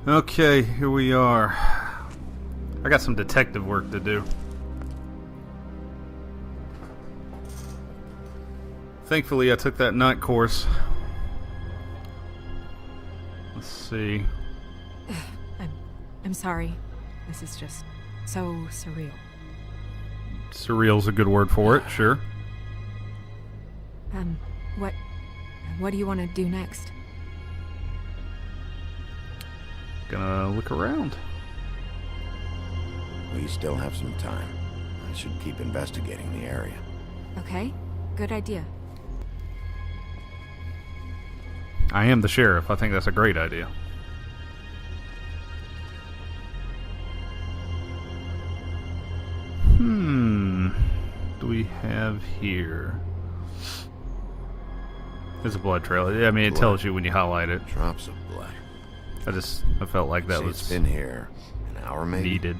Okay, here we are. I got some detective work to do. Thankfully, I took that night course. Let's see. I'm sorry. This is just so surreal. Surreal's a good word for it, sure. What do you want to do next? Gonna look around. We still have some time. I should keep investigating the area. Okay, good idea. I am the sheriff. I think that's a great idea. What do we have here? There's a blood trail. I mean, it tells you when you highlight it. Drops of blood. I felt like that was it's been here an hour, maybe? Needed.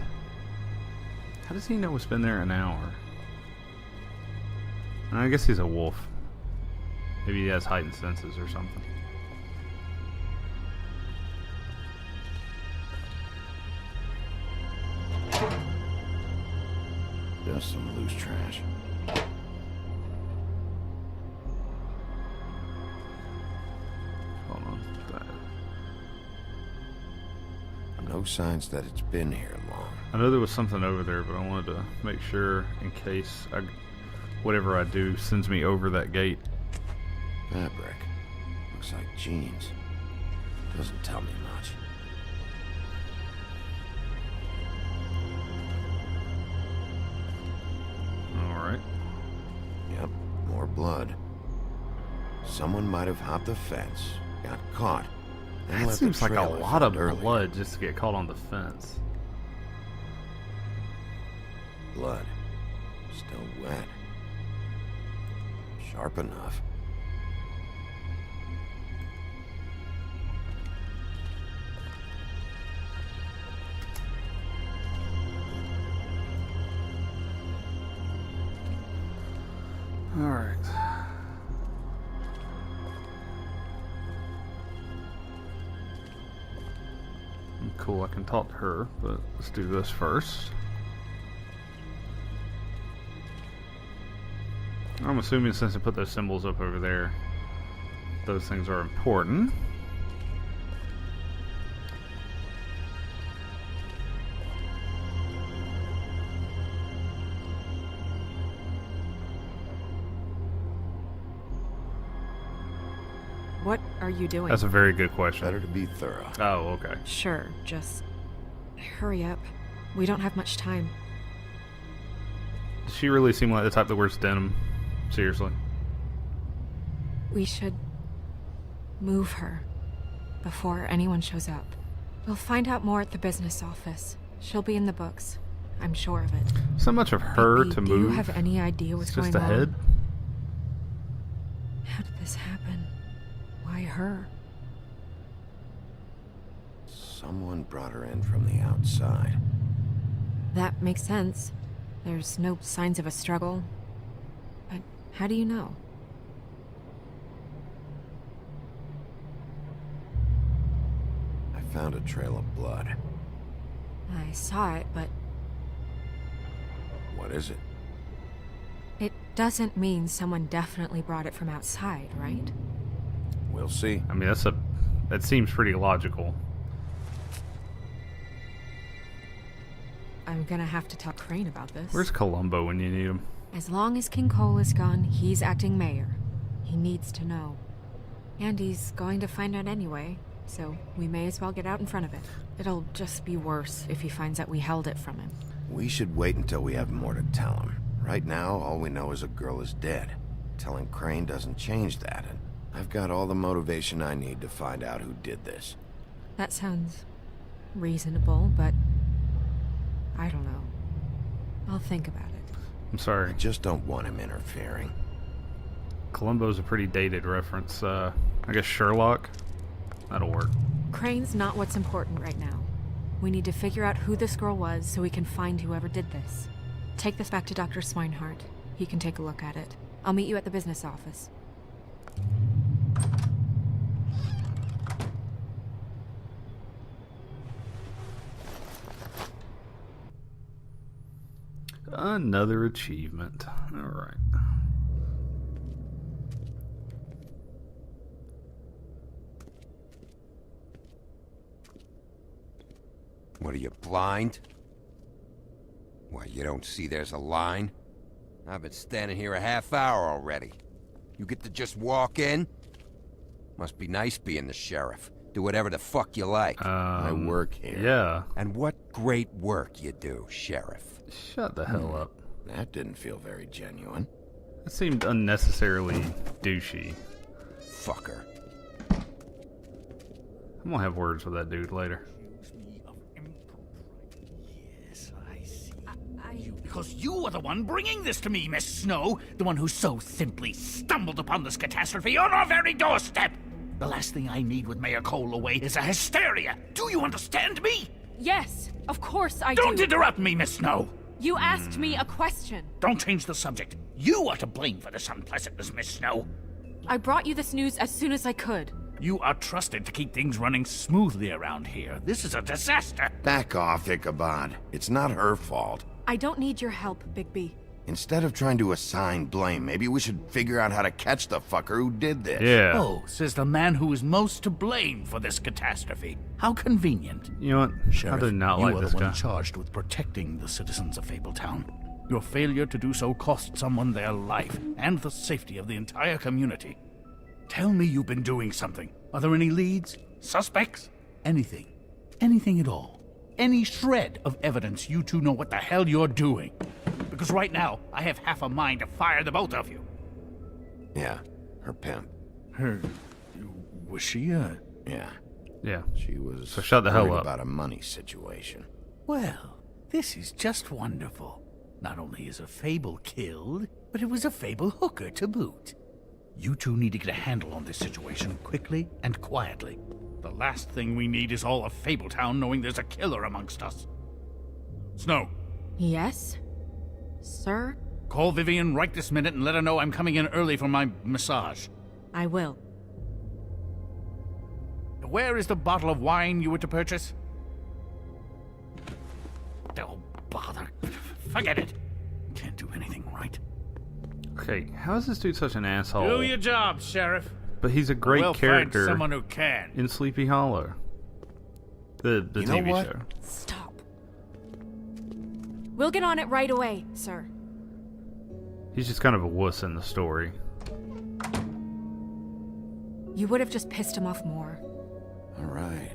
How does he know it's been there an hour? I guess he's a wolf. Maybe he has heightened senses or something. Just some loose trash. Hold on. No signs that it's been here long. I know there was something over there, but I wanted to make sure in case whatever I do sends me over that gate. Fabric. Looks like jeans. Doesn't tell me much. Alright. Yep, more blood. Someone might have hopped the fence, got caught. and That left a seems like a trail I lot of found earlier. blood just to get caught on the fence. Blood. Still wet. Sharp enough. Alright. Cool, I can talk to her, but let's do this first. I'm assuming since I put those symbols up over there, those things are important. What are you doing? That's a very good question. Better to be thorough. Oh, okay. Sure, just hurry up. We don't have much time. Does she really seem like the type that wears denim? Seriously. We should move her before anyone shows up. We'll find out more at the business office. She'll be in the books. I'm sure of it. So much of her Baby, to do move. you have any idea what's It's going just a on? head. How did this happen? Why her? Someone brought her in from the outside. That makes sense. There's no signs of a struggle. But how do you know? I found a trail of blood. I saw it, but What is it? it doesn't mean someone definitely brought it from outside, right? We'll see. I mean, that seems pretty logical. I'm gonna have to tell Crane about this. Where's Columbo when you need him? As long as King Cole is gone, he's acting mayor. He needs to know. And he's going to find out anyway, so we may as well get out in front of it. It'll just be worse if he finds out we held it from him. We should wait until we have more to tell him. Right now, all we know is a girl is dead. Telling Crane doesn't change that, and I've got all the motivation I need to find out who did this. That sounds reasonable, but I don't know. I'll think about it. I'm sorry. I just don't want him interfering. Columbo's a pretty dated reference. I guess Sherlock? That'll work. Crane's not what's important right now. We need to figure out who this girl was so we can find whoever did this. Take this back to Dr. Swinehart. He can take a look at it. I'll meet you at the business office. Another achievement. Alright. What are you, blind? Why, you don't see there's a line? I've been standing here a half hour already. You get to just walk in? Must be nice being the sheriff. Do whatever the fuck you like. I work here. Yeah. And what great work you do, Sheriff. Shut the hell up. That didn't feel very genuine. It seemed unnecessarily douchey. Fucker. I'm gonna have words with that dude later. Yes, I see. Because you are the one bringing this to me, Miss Snow. The one who so simply stumbled upon this catastrophe on our very doorstep. The last thing I need with Mayor Cole away is a hysteria. Do you understand me? Yes, of course I do. Don't interrupt me, Miss Snow. You asked me a question. Don't change the subject. You are to blame for this unpleasantness, Miss Snow. I brought you this news as soon as I could. You are trusted to keep things running smoothly around here. This is a disaster. Back off, Ichabod. It's not her fault. I don't need your help, Bigby. Instead of trying to assign blame, maybe we should figure out how to catch the fucker who did this. Yeah. Oh, says the man who is most to blame for this catastrophe. How convenient. You know what? Sheriff, I do not you like are this the one guy. charged with protecting the citizens of Fabletown. Your failure to do so cost someone their life and the safety of the entire community. Tell me you've been doing something. Are there any leads? Suspects? Anything. Anything at all. Any shred of evidence you two know what the hell you're doing. Because right now, I have half a mind to fire the both of you. Yeah, her pimp. Her... was she, Yeah, Yeah. she was So shut the hell worried up. about a money situation. Well, this is just wonderful. Not only is a Fable killed, but it was a Fable hooker to boot. You two need to get a handle on this situation quickly and quietly. The last thing we need is all of Fabletown knowing there's a killer amongst us. Snow, Yes? Sir? call Vivian right this minute and let her know I'm coming in early for my massage. I will. Where is the bottle of wine you were to purchase? Oh, bother. Forget it. Can't do anything right. Okay, how is this dude such an asshole? Do your job, Sheriff. But he's a great We'll character find someone who can. in Sleepy Hollow. The You know TV what? show. Stop. We'll get on it right away, sir. He's just kind of a wuss in the story. You would have just pissed him off more. All right.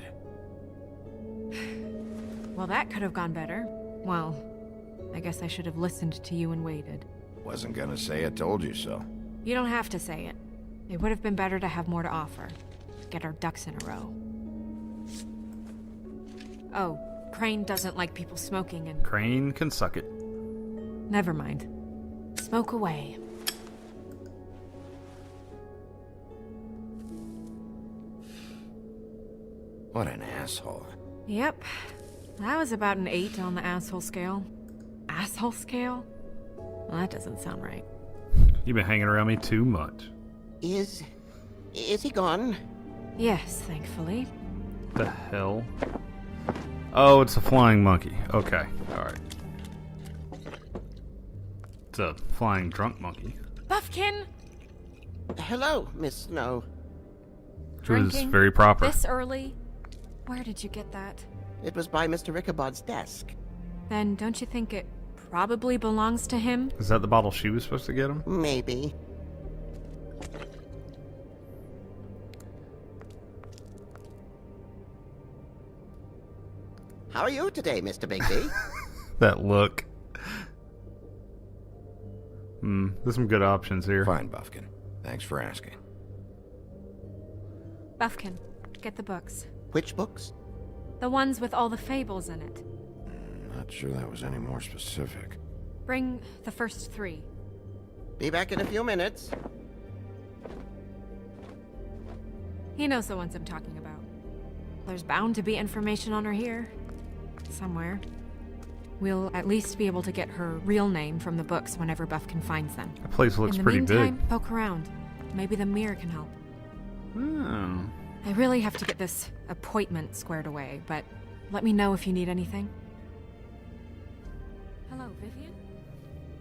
Well, that could have gone better. Well, I guess I should have listened to you and waited. Wasn't gonna say I told you so. You don't have to say it. It would have been better to have more to offer. Get our ducks in a row. Oh, Crane doesn't like people smoking and... Crane can suck it. Never mind. Smoke away. What an asshole. Yep. That was about an 8 on the asshole scale. Asshole scale? Well, that doesn't sound right. You've been hanging around me too much. Is he gone? Yes, thankfully. The hell? Oh, it's a flying monkey. Okay, alright. It's a flying drunk monkey. Buffkin! Hello, Miss Snow. Which was Drinking very proper. This early? Where did you get that? It was by Mr. Ichabod's desk. Then don't you think it probably belongs to him? Is that the bottle she was supposed to get him? Maybe. How are you today, Mr. Bigby? That look. There's some good options here. Fine, Buffkin. Thanks for asking. Buffkin, get the books. Which books? The ones with all the fables in it. Not sure that was any more specific. Bring the first 3. Be back in a few minutes. He knows the ones I'm talking about. There's bound to be information on her here. Somewhere. We'll at least be able to get her real name from the books whenever Buffkin finds them. That place looks in the pretty meantime, big. poke around. Maybe the mirror can help. Oh. I really have to get this appointment squared away, but let me know if you need anything. Hello, Vivian?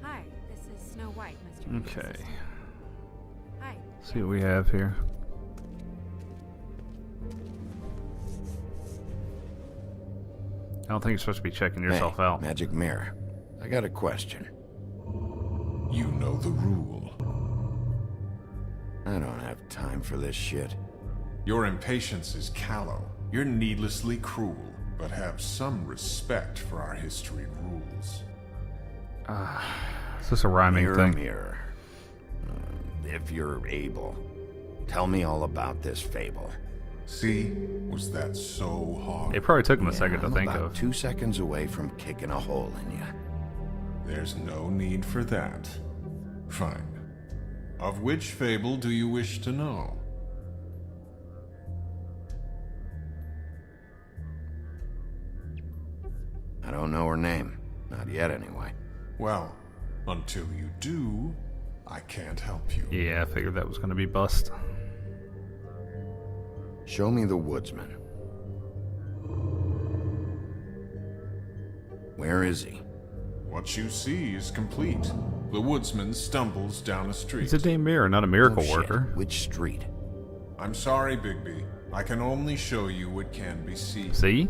Hi, this is Snow White, Mr. Big's Okay. assistant. Hi. See what we have here. I don't think you're supposed to be checking yourself Hey, out. Magic mirror. I got a question. You know the rule. I don't have time for this shit. Your impatience is callow. You're needlessly cruel, but have some respect for our history rules. Is this a rhyming Mirror, thing? mirror. If you're able, tell me all about this fable. See? Was that so hard? It probably took him a Yeah, second to I'm think about of. 2 seconds away from kicking a hole in you. There's no need for that. Fine. Of which fable do you wish to know? I don't know her name. Not yet, anyway. Well, until you do, I can't help you. Yeah, I figured that was going to be bust. Show me the woodsman. Where is he? What you see is complete. The woodsman stumbles down a street. It's a damn mirror, not a miracle Oh, shit. worker. Which street? I'm sorry, Bigby. I can only show you what can be seen. See?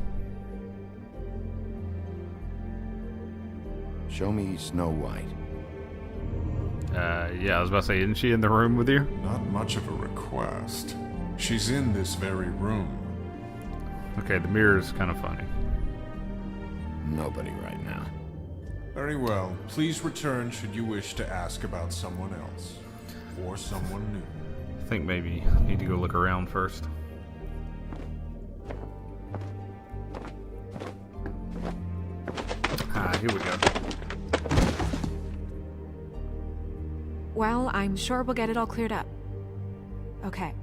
Show me Snow White. Yeah, I was about to say, isn't she in the room with you? Not much of a request. She's in this very room. Okay, the mirror is kind of funny. Nobody right now. Very well. Please return should you wish to ask about someone else. Or someone new. I think maybe I need to go look around first. Here we go. Well, I'm sure we'll get it all cleared up. Okay.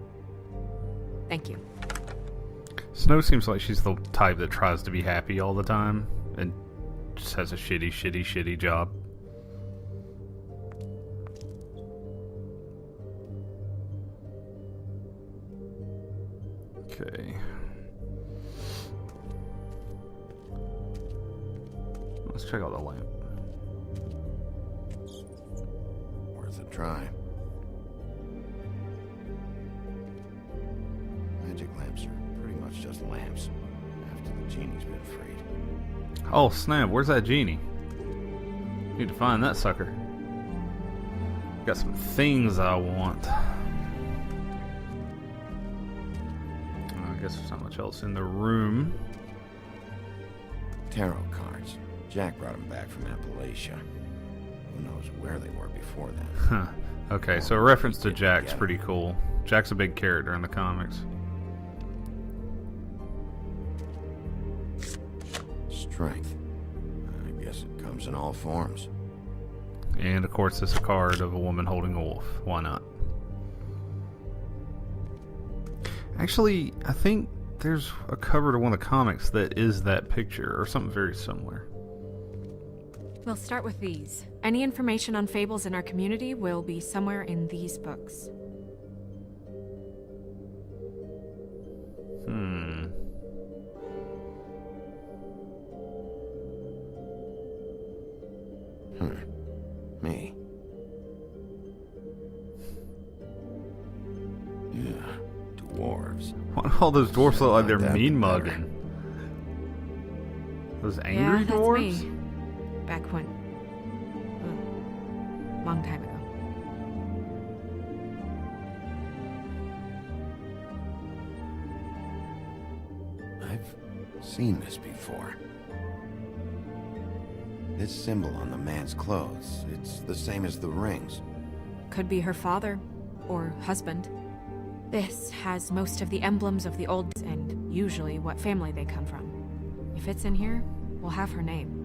Thank you. Snow seems like she's the type that tries to be happy all the time and just has a shitty job. Okay. Let's check out the lamp. Worth a try. Magic lamps are pretty much just lamps after the genie's been freed. Oh snap, where's that genie? Need to find that sucker. Got some things I want. I guess there's not much else in the room. Tarot cards. Jack brought them back from Appalachia. Who knows where they were before then. Huh. Okay, so a reference to Jack's pretty cool. Jack's a big character in the comics. Strength. I guess it comes in all forms. And of course, it's a card of a woman holding a wolf. Why not? Actually, I think there's a cover to one of the comics that is that picture, or something very similar. We'll start with these. Any information on fables in our community will be somewhere in these books. Me. Yeah, dwarves. Why do all those dwarfs look like they're That'd be mean better. mugging? Those Yeah, angry that's dwarves? me. Back when. Long time ago. I've seen this before. This symbol on the man's clothes, it's the same as the rings. Could be her father or husband. This has most of the emblems of the old and usually what family they come from. If it's in here, we'll have her name.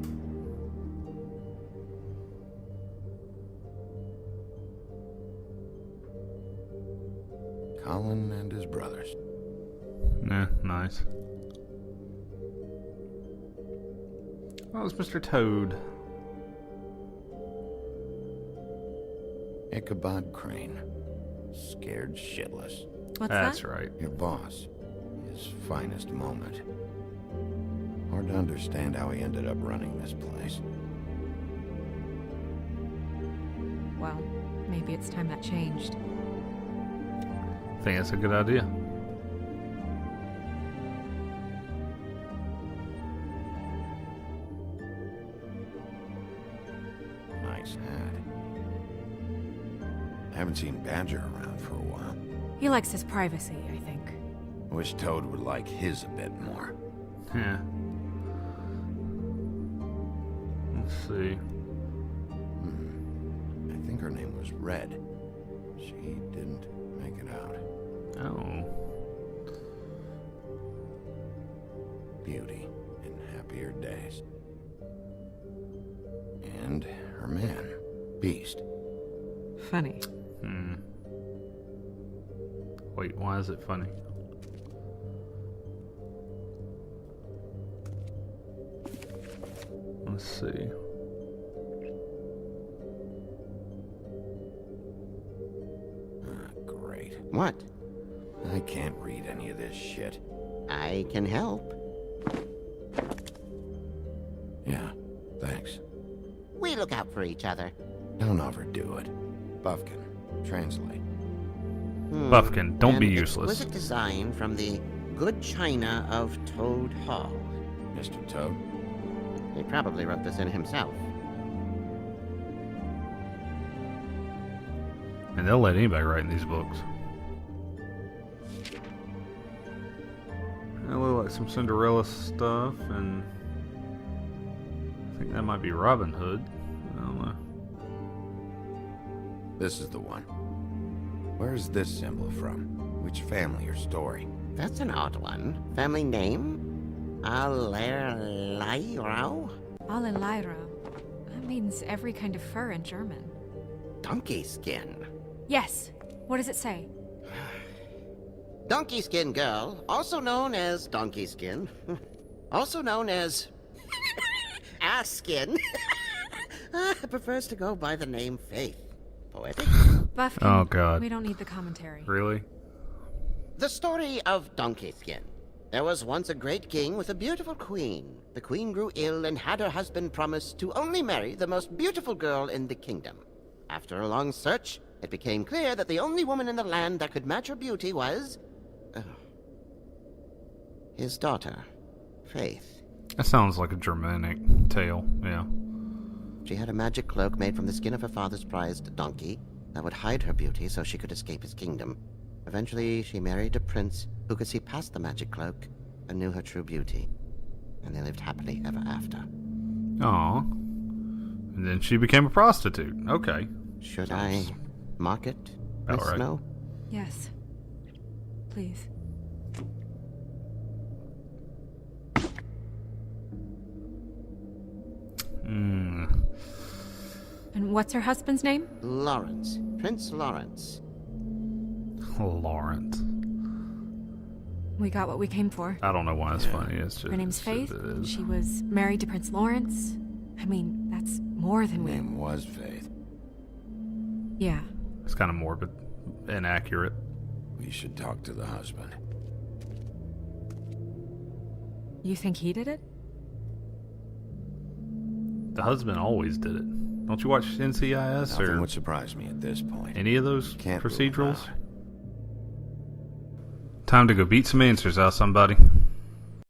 Colin and his brothers. Nah, nice. Oh, it's Mr. Toad. Ichabod Crane. Scared shitless. What's That's that? right. Your boss. His finest moment. Hard to understand how he ended up running this place. well, maybe it's time that changed. I think that's a good idea. Nice hat. I haven't seen Badger around for a while. He likes his privacy, I think. I wish Toad would like his a bit more. Yeah. Let's see. I think her name was Red. She didn't make it out. Oh. Beauty in happier days. And her man, Beast. Funny. Wait, why is it funny? Let's see. Great. What? I can't read any of this shit. I can help. Yeah, thanks. We look out for each other. Don't overdo it. Buffkin, translate. Buffkin, don't be An useless. exquisite design from the good china of Toad Hall. Mr. Toad? He probably wrote this in himself. And they'll let anybody write in these books. It look like some Cinderella stuff, and I think that might be Robin Hood. I don't know. This is the one. Where's this symbol from? Which family or story? That's an odd one. Family name? Alerleirau? Alelaira. That means every kind of fur in German. Donkey skin. Yes. What does it say? Donkey skin girl, also known as donkey skin, also known as ass skin, prefers to go by the name Faith. Poetic? Buffkin. Oh, God. We don't need the commentary. Really? The story of Donkey Skin. There was once a great king with a beautiful queen. The queen grew ill and had her husband promise to only marry the most beautiful girl in the kingdom. After a long search, it became clear that the only woman in the land that could match her beauty was... his daughter, Faith. That sounds like a Germanic tale, yeah. She had a magic cloak made from the skin of her father's prized donkey that would hide her beauty so she could escape his kingdom. Eventually, she married a prince who could see past the magic cloak and knew her true beauty. And they lived happily ever after. Aw. And then she became a prostitute. Okay. Should I mark it, About Miss right. Snow? Yes. Please. And what's her husband's name? Lawrence. Prince Lawrence. Lawrence. We got what we came for. I don't know why it's funny. It's just Her name's it's Faith. just- it is. She was married to Prince Lawrence. I mean, that's more than we... Name was Faith. Yeah. It's kind of morbid, inaccurate. We should talk to the husband. You think he did it? The husband always did it. Don't you watch NCIS Nothing or would surprise me at this point. any of those Can't rule him procedurals? out. Time to go beat some answers out of somebody.